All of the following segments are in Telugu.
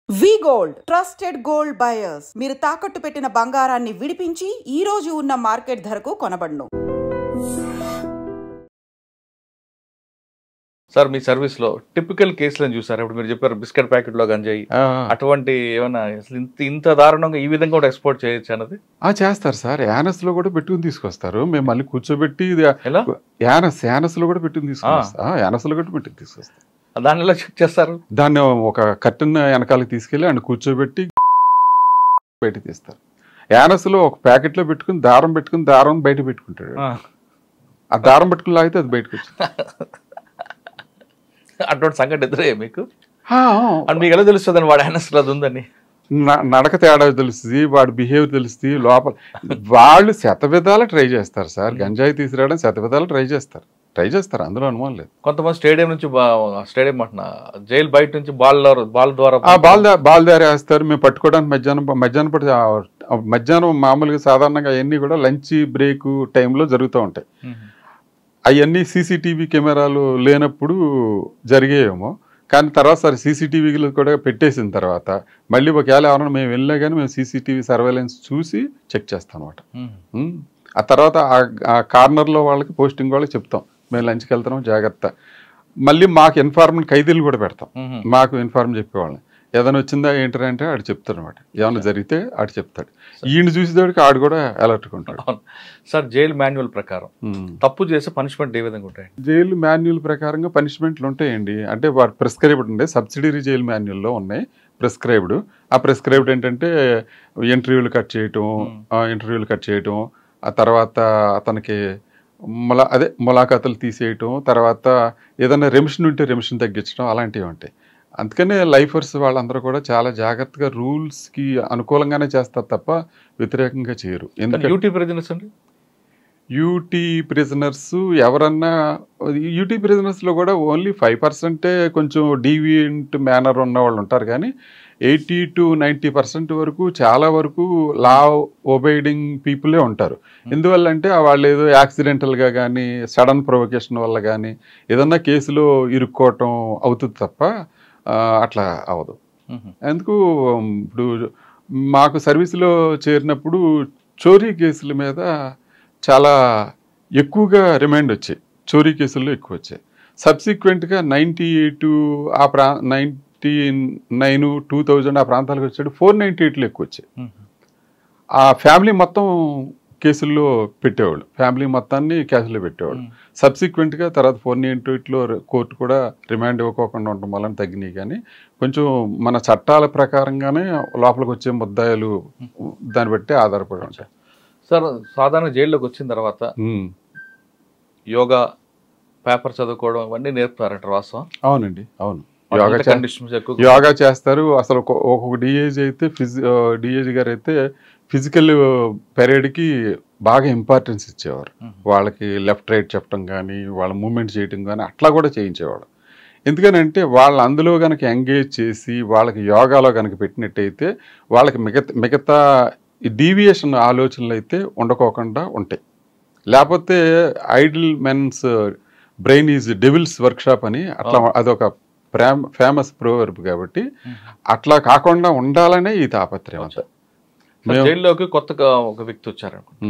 వి గోల్డ్ ట్రస్టెడ్ గోల్డ్ బయర్స్ మీరు తాకట్టు పెట్టిన బంగారాన్ని విడిపించి ఈ రోజు ఉన్న మార్కెట్ ధరకు కొనబడును. సార్ మీ సర్వీస్ లో టిపికల్ కేసులను చూసారు. ఇప్పుడు మీరు చెప్పారు బిస్కెట్ ప్యాకెట్ లో గంజాయి, అటువంటి ఏమన్నా ఇంత దారుణంగా ఈ విధంగా కూడా ఎక్స్పోర్ట్ చేయొచ్చు అన్నది చేస్తారు సార్. యానస్ లో కూడా పెట్టుకుని తీసుకొస్తారు. మేము మళ్ళీ కూర్చోబెట్టి యానస్ లో కూడా పెట్టుకుని తీసుకొస్తాం. యానస్ లో కూడా పెట్టుకుని తీసుకొస్తాం. దాన్ని ఎలా చెక్ చేస్తారు? దాన్ని ఒక కట్టెన్ వెనకాలకి తీసుకెళ్ళి ఆయన కూర్చోబెట్టి బయట తీస్తారు. యానస్ లో ఒక ప్యాకెట్ లో పెట్టుకుని దారం బయట పెట్టుకుంటాడు. ఆ దారం పెట్టుకుని లాగితే అది బయటకు వచ్చింది. అటువంటి సంఘటన ఎదురయ్యా మీకు? మీకు ఎలా తెలుస్తుంది వాడు యానస్ లో ఉందని? నడక తేడా తెలుస్తుంది, వాడి బిహేవియర్ తెలుస్తుంది. లోపల వాళ్ళు శతవిధాలు ట్రై చేస్తారు సార్. గంజాయి తీసుకురావడం శతవిధాలు ట్రై చేస్తారు. అందులో అనుమానం లేదు. కొంతమంది స్టేడియం నుంచి స్టేడియం అంటున్నా జైలు బయట నుంచి బాల్ ద్వారా బాల్ దారి వేస్తారు. మేము పట్టుకోవడానికి మధ్యాహ్నం మామూలుగా సాధారణంగా అవన్నీ కూడా లంచ్ బ్రేక్ టైంలో జరుగుతూ ఉంటాయి. అవన్నీ సీసీటీవీ కెమెరాలు లేనప్పుడు జరిగేయేమో. కానీ తర్వాత సార్ సీసీటీవీలు కూడా పెట్టేసిన తర్వాత మళ్ళీ ఒకవేళ ఎవరైనా మేము వెళ్ళినా కానీ మేము సీసీటీవీ సర్వేలెన్స్ చూసి చెక్ చేస్తాం అనమాట. ఆ తర్వాత ఆ కార్నర్లో వాళ్ళకి పోస్టింగ్ వాళ్ళకి చెప్తాం మేము లంచ్కి వెళ్తున్నాం జాగ్రత్త. మళ్ళీ మాకు ఇన్ఫార్మేషన్ ఖైదీలు కూడా పెడతాం. మాకు ఇన్ఫార్మ్ చెప్పేవాళ్ళని ఏదైనా వచ్చిందా ఏంటంటే ఆడు చెప్తాడు అనమాట. ఏమైనా జరిగితే ఆడు చెప్తాడు. ఈయన చూసేదాడికి ఆడు కూడా అలర్ట్గా ఉంటాడు. సార్ జైలు మాన్యువల్ ప్రకారం తప్పు చేసే పనిష్మెంట్ ఏ విధంగా ఉంటాయి? జైలు మాన్యువల్ ప్రకారంగా పనిష్మెంట్లు ఉంటాయండి. అంటే వారు ప్రిస్క్రైబ్డ్ ఉండే సబ్సిడరీ జైలు మాన్యువల్లో ఉన్నాయి ప్రిస్క్రైబ్డ్. ఆ ప్రిస్క్రైబ్డ్ ఏంటంటే ఇంటర్వ్యూలు కట్ చేయటం, ఆ తర్వాత అతనికి ములాఖాతులు తీసేయటం, తర్వాత ఏదైనా రెమిషన్ ఉంటే రెమిషన్ తగ్గించడం, అలాంటివి ఉంటాయి. అందుకనే లైఫర్స్ వాళ్ళందరూ కూడా చాలా జాగ్రత్తగా రూల్స్కి అనుకూలంగానే చేస్తారు తప్ప వ్యతిరేకంగా చేయరు. ఎందుకంటే యూటీ ప్రిజనర్స్ ఎవరన్నా యూటీ ప్రిజనర్స్లో కూడా ఓన్లీ 5% కొంచెం డీవియంట్ మేనర్ ఉన్న వాళ్ళు ఉంటారు. కానీ 80 to 90% వరకు చాలా వరకు లా ఒబైడింగ్ పీపులే ఉంటారు. ఎందువల్లంటే వాళ్ళు ఏదో యాక్సిడెంటల్గా కానీ సడన్ ప్రొవొకేషన్ వల్ల కానీ ఏదన్నా కేసులో ఇరుక్కోవటం అవుతుంది తప్ప అట్లా అవ్వదు. ఎందుకు ఇప్పుడు మాకు సర్వీసులో చేరినప్పుడు చోరీ కేసుల మీద చాలా ఎక్కువగా రిమైండ్ వచ్చాయి. చోరీ కేసుల్లో ఎక్కువ వచ్చాయి. సబ్సిక్వెంట్గా 98 99 2000 ఆ ప్రాంతాలకు వచ్చాడు 498లో ఎక్కువ వచ్చాయి. ఆ ఫ్యామిలీ మొత్తం కేసుల్లో పెట్టేవాళ్ళు, ఫ్యామిలీ మొత్తాన్ని కేసులో పెట్టేవాళ్ళు. సబ్సిక్వెంట్గా తర్వాత 498లో కోర్టు కూడా రిమాండ్ ఇవ్వకోకుండా ఉండడం వల్ల తగ్గినాయి. కానీ కొంచెం మన చట్టాల ప్రకారంగానే లోపలికి వచ్చే ముద్దాయిలు దాన్ని బట్టి ఆధారపడి ఉంటాయి. సార్ సాధారణ జైల్లోకి వచ్చిన తర్వాత యోగా, పేపర్ చదువుకోవడం ఇవన్నీ నేర్పుతారంట వాస్తవం? అవునండి, అవును. యోగా చేస్తారు. అసలు ఒక్కొక్క డిఏజీ అయితే డిఏజీ గారు అయితే ఫిజికల్ పెరేడ్కి బాగా ఇంపార్టెన్స్ ఇచ్చేవారు. వాళ్ళకి లెఫ్ట్ రైట్ చెప్పడం కానీ వాళ్ళ మూమెంట్ చేయటం కానీ అట్లా కూడా చేయించేవాడు. ఎందుకనంటే వాళ్ళు అందులో కనుక ఎంగేజ్ చేసి వాళ్ళకి యోగాలో కనుక పెట్టినట్టయితే వాళ్ళకి మిగతా డీవియేషన్ ఆలోచనలు అయితే ఉండకోకుండా ఉంటాయి. లేకపోతే idle men's brain is devil's workshop అని అట్లా అదొక ఫేమస్ ప్రోవర్బ్. కాబట్టి అట్లా కాకుండా ఉండాలనే ఈ తాపత్రయం అంతా. జైల్లోకి కొత్తగా ఒక వ్యక్తి వచ్చారనుకుంటా,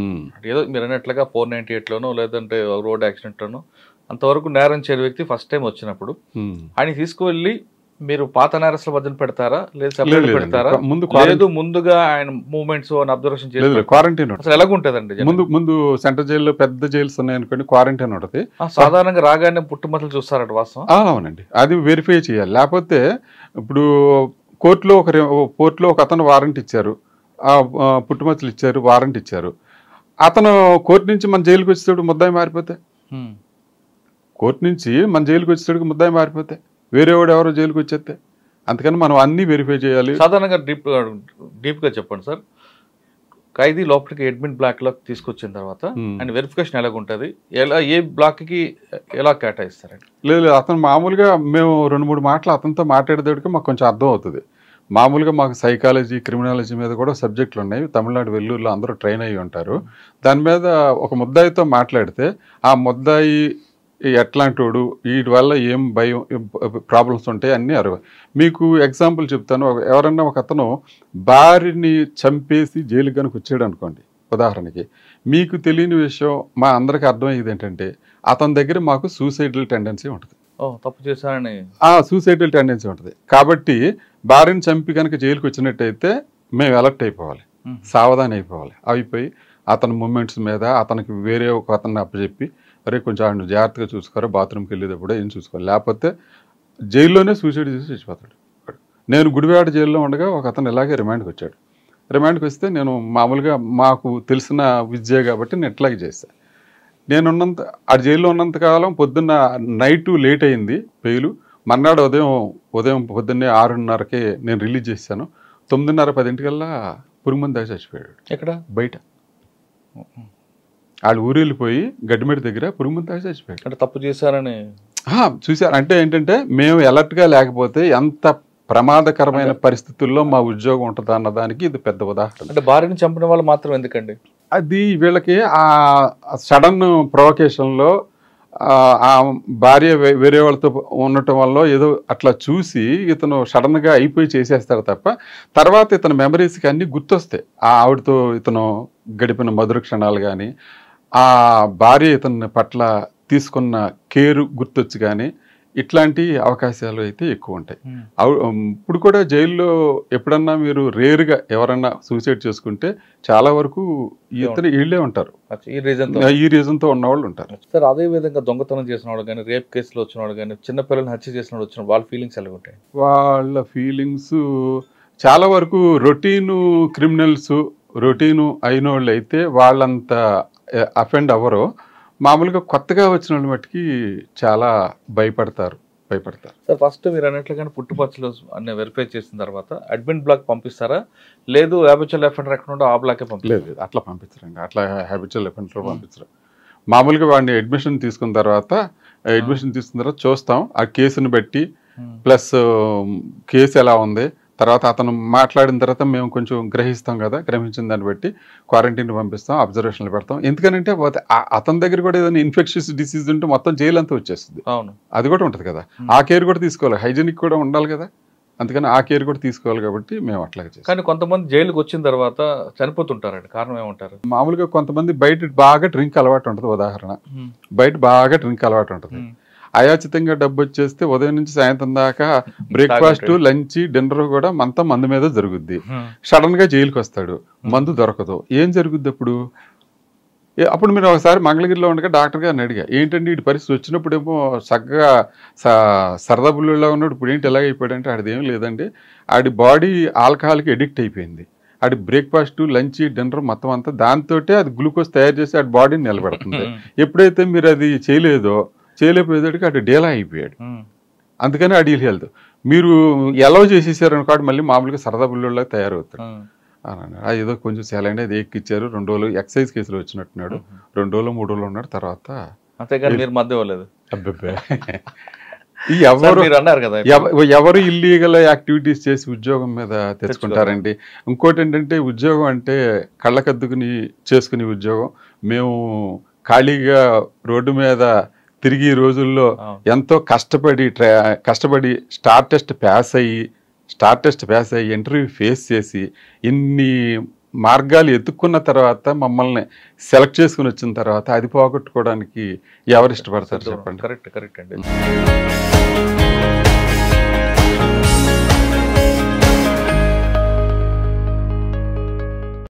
ఏదో మీరు అన్నట్లుగా 498లోనో లేదంటే రోడ్ యాక్సిడెంట్లోనో అంతవరకు నేరం చేయని వ్యక్తి ఫస్ట్ టైం వచ్చినప్పుడు ఆయన తీసుకువెళ్ళి మీరు పాత నేరస్తుల మధ్యన పెడతారా లేదా సెపరేట్ పెడతారా? ముందుగా ఆయన మూవ్మెంట్స్ అబ్జర్వేషన్ చేసి క్వారంటైన్ ఎలాగుంటదండి? ముందు సెంట్రల్ జైల్లో పెద్ద జైల్స్ ఉన్నాయనుకోండి, క్వారంటైన్ ఉంటుంది. సాధారణంగా రాగానే పుట్టుమచ్చలు చూస్తారట వాస్తవం? అవునండి, అది వెరిఫై చేయాలి. లేకపోతే ఇప్పుడు కోర్టులో ఒక అతను వారెంట్ ఇచ్చారు, పుట్టుమచ్చలు ఇచ్చారు, వారెంట్ ఇచ్చారు. అతను కోర్టు నుంచి మన జైలుకి వచ్చేటప్పుడు ముద్దాయి మారిపోతే, కోర్టు నుంచి మన జైలుకి వచ్చేటప్పుడు ముద్దాయి మారిపోతే వేరేవాడు ఎవరో జైలుకి వచ్చేస్తే, అందుకని మనం అన్నీ వెరిఫై చేయాలి. సాధారణంగా డీప్గా చెప్పండి సార్. ఖైదీ లోపలికి అడ్మిన్ బ్లాక్లోకి తీసుకొచ్చిన తర్వాత ఆయన వెరిఫికేషన్ ఎలాగుంటుంది? ఏ బ్లాక్కి ఎలా కేటాయిస్తారండి? లేదు, అతను మామూలుగా మేము 2-3 మాటలు అతనితో మాట్లాడేటప్పటికి మాకు కొంచెం అర్థం అవుతుంది. మామూలుగా మాకు సైకాలజీ, క్రిమినాలజీ మీద కూడా సబ్జెక్టులు ఉన్నాయి. తమిళనాడు వెల్లూరులో అందరూ ట్రైన్ అయ్యి ఉంటారు. దాని మీద ఒక ముద్దాయితో మాట్లాడితే ఆ ముద్దాయి ఎట్లాంటి వాడు, వీటి వల్ల ఏం భయం ప్రాబ్లమ్స్ ఉంటాయి అన్నీ మీకు ఎగ్జాంపుల్ చెప్తాను. ఎవరన్నా ఒక అతను భార్యని చంపేసి జైలు కనుక వచ్చాడు అనుకోండి ఉదాహరణకి, మీకు తెలియని విషయం మా అందరికి అర్థమయ్యేది ఏంటంటే అతని దగ్గర మాకు సూసైడల్ టెండెన్సీ ఉంటుంది. తప్పు చేశారని సూసైడల్ టెండెన్సీ ఉంటుంది. కాబట్టి భార్యని చంపి కనుక జైలుకి వచ్చినట్టయితే మేము అలర్ట్ అయిపోవాలి, సావధానం అయిపోవాలి. అయిపోయి అతని మూమెంట్స్ మీద అతనికి వేరే ఒక అతన్ని అప్పచెప్పి అరే కొంచెం ఆయన జాగ్రత్తగా చూసుకోరా, బాత్రూమ్కి వెళ్ళేటప్పుడు ఏం చూసుకోవాలి, లేకపోతే జైల్లోనే సూసైడ్ చేసి చచ్చిపోతాడు. నేను గుడివాడ జైల్లో ఉండగా ఒక అతను ఇలాగే రిమాండ్కి వచ్చాడు. రిమాండ్కి వస్తే నేను మామూలుగా మాకు తెలిసిన విద్య కాబట్టి నేను ఇట్లాగే చేశాను. నేనున్నంత ఆ జైల్లో ఉన్నంతకాలం పొద్దున్న నైటు లేట్ అయింది బెయిలు. మర్నాడు ఉదయం పొద్దున్నే 6:30కే నేను రిలీజ్ చేశాను. 9:30-10 పురుగుమంది దాకా చచ్చిపోయాడు. ఎక్కడ? బయట. వాళ్ళు ఊరు వెళ్ళిపోయి గడ్డిమెడి దగ్గర పురుగుమంది దాకా చచ్చిపోయాడు. అంటే తప్పు చేశారని చూశారు. అంటే ఏంటంటే మేము అలర్ట్గా లేకపోతే ఎంత ప్రమాదకరమైన పరిస్థితుల్లో మా ఉద్యోగం ఉంటుంది అన్నదానికి ఇది పెద్ద ఉదాహరణ. అంటే భార్యని చంపిన వాళ్ళు మాత్రం ఎందుకండి? అది వీళ్ళకి ఆ సడన్ ప్రొవకేషన్లో ఆ భార్య వేరే వాళ్ళతో ఉండటం వల్ల ఏదో అట్లా చూసి ఇతను సడన్గా అయిపోయి చేసేస్తాడు తప్ప తర్వాత ఇతని మెమరీస్కి అన్నీ గుర్తొస్తాయి. ఆ ఆవిడతో ఇతను గడిపిన మధుర క్షణాలు కానీ, ఆ భార్య ఇతని పట్ల తీసుకున్న కేరు గుర్తొచ్చి కానీ, ఇట్లాంటి అవకాశాలు అయితే ఎక్కువ ఉంటాయి. ఇప్పుడు కూడా జైల్లో ఎప్పుడన్నా మీరు రేరుగా ఎవరన్నా సూసైడ్ చేసుకుంటే చాలా వరకు వీళ్ళే ఉంటారు, ఈ రీజన్తో ఉన్నవాళ్ళు ఉంటారు. సార్ అదే విధంగా దొంగతనం చేసిన వాళ్ళు కానీ, రేప్ కేసులో వచ్చిన వాళ్ళు కానీ, చిన్నపిల్లల్ని హత్య చేసిన వాళ్ళు వచ్చిన వాళ్ళ ఫీలింగ్స్ ఎలా ఉంటాయి? వాళ్ళ ఫీలింగ్స్ చాలా వరకు రొటీను క్రిమినల్స్, రొటీను అయిన వాళ్ళు అయితే వాళ్ళంత అఫెండ్ అవ్వరు. మామూలుగా కొత్తగా వచ్చిన వాళ్ళు మట్టుకి చాలా భయపడతారు. సార్ ఫస్ట్ మీరు అన్నట్లుగానే పుట్టుపచ్చలు అన్ని వెరిఫై చేసిన తర్వాత అడ్మిన్ బ్లాక్ పంపిస్తారా, లేదు హ్యాబిచువల్ అఫెండర్ ఎక్కడ ఉందో ఆ బ్లాకే లేదు? అట్లా పంపించరండి. అట్లా హ్యాబిచువల్ అఫెండర్ పంపించరు. మామూలుగా వాడిని అడ్మిషన్ తీసుకున్న తర్వాత చూస్తాం ఆ కేసుని బట్టి, ప్లస్ కేసు ఎలా ఉంది, తర్వాత అతను మాట్లాడిన తర్వాత మేము కొంచెం గ్రహిస్తాం కదా, గ్రహించిన దాన్ని బట్టి క్వారంటైన్ పంపిస్తాం, అబ్జర్వేషన్లు పెడతాం. ఎందుకనంటే అతని దగ్గర కూడా ఏదైనా ఇన్ఫెక్షన్స్ డిసీజ్ ఉంటే మొత్తం జైలు అంతా వచ్చేస్తుంది. అవును, అది కూడా ఉంటుంది కదా. ఆ కేర్ కూడా తీసుకోవాలి, హైజీనిక్ కూడా ఉండాలి కదా, అందుకని ఆ కేర్ కూడా తీసుకోవాలి. కాబట్టి మేము అట్లాగే చేస్తాం. కానీ కొంతమంది జైలుకి వచ్చిన తర్వాత చనిపోతుంటారండి, కారణం ఏమంటారు? మామూలుగా కొంతమంది బయట బాగా డ్రింక్ అలవాటు ఉంటుంది. ఉదాహరణ, బయట బాగా డ్రింక్ అలవాటు ఉంటుంది. అయాచితంగా డబ్బు వచ్చేస్తే ఉదయం నుంచి సాయంత్రం దాకా బ్రేక్ఫాస్ట్, లంచ్, డిన్నర్ కూడా అంతా మందు మీద జరుగుద్ది. సడన్ గా జైలుకి వస్తాడు, మందు దొరకదు. ఏం జరుగుద్ది అప్పుడు మీరు ఒకసారి మంగళగిరిలో ఉండగా డాక్టర్ గారిని అడిగా, ఏంటండి ఈ పరిస్థితి వచ్చినప్పుడేమో చక్కగా సరదా బుల్లులా ఉన్నాడు, ఇప్పుడు ఏంటి ఎలాగ అయిపోయాడంటే అదేం లేదండి, ఆడి బాడీ ఆల్కహాల్కి ఎడిక్ట్ అయిపోయింది. ఆడి బ్రేక్ఫాస్ట్, లంచ్, డిన్నర్ మొత్తం అంతా దాంతో అది గ్లూకోజ్ తయారు చేసి ఆడి బాడీని నిలబెడుతుంది. ఎప్పుడైతే మీరు అది చేయలేకపోయేదానికి అటు డేలా అయిపోయాడు. అందుకని అడిగి హెల్త్ మీరు ఎలా చేసేసారనుకోండి మళ్ళీ మామూలుగా సరదా బుల్లులా తయారవుతాడు. ఏదో కొంచెం సెలైన్ అది ఎక్కిచ్చారు, 2 రోజులు ఎక్సైజ్ కేసులు వచ్చినట్టున్నాడు, 2 రోజులు 3 రోజులు ఉన్నాడు. తర్వాత ఎవరు ఇల్లీగల్ యాక్టివిటీస్ చేసి ఉద్యోగం మీద తెచ్చుకుంటారండి. ఇంకోటి ఏంటంటే ఉద్యోగం అంటే కళ్ళకద్దుకుని చేసుకునే ఉద్యోగం. మేము ఖాళీగా రోడ్డు మీద తిరిగి రోజుల్లో ఎంతో కష్టపడి స్టార్ టెస్ట్ పాస్ అయ్యి ఇంటర్వ్యూ ఫేస్ చేసి ఇన్ని మార్గాలు ఎత్తుక్కున్న తర్వాత మమ్మల్ని సెలెక్ట్ చేసుకుని వచ్చిన తర్వాత అది పోగొట్టుకోవడానికి ఎవరు ఇష్టపడతారు చెప్పండి? కరెక్ట్ అండి.